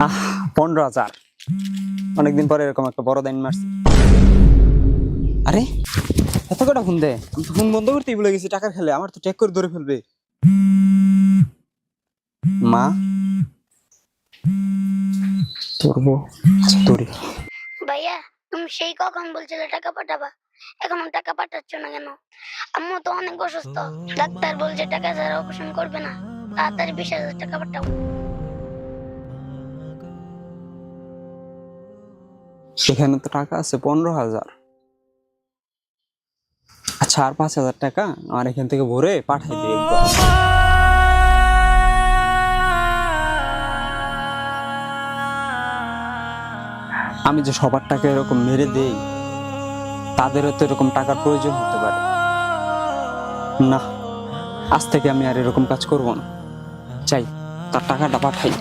আহ 15,000। অনেকদিন পরে এরকম একটা বড় দাইন মারছি। আরে এত কটা ফোন দে, আমি তো ফোন বন্ধ করতেই ভুলে গেছি। টাকার খেলে আমার তো চেক করে ধরে ফেলবে। মা তোরবো তোরে। ভাইয়া, তুমি সেই কখন বলছিলে টাকা পাঠাবা, এখনো টাকা পাঠাচ্ছ না কেন? আম্মু তো অনেক অসুস্থ, ডাক্তার বলছে টাকা ছাড়া অপারেশন করবে না। তাড়াতাড়ি 20,000 টাকা পাঠাও। সেখানে তো টাকা আছে 15,000। আচ্ছা, আর 5,000 টাকা আমার এখান থেকে ভরে পাঠাই দিই একবার। আমি যে সবার টাকা এরকম মেরে দেই, তাদেরও তো এরকম টাকার প্রয়োজন হতে পারে না। আজ থেকে আমি আর এরকম কাজ করব না। চাই তার টাকাটা পাঠাই।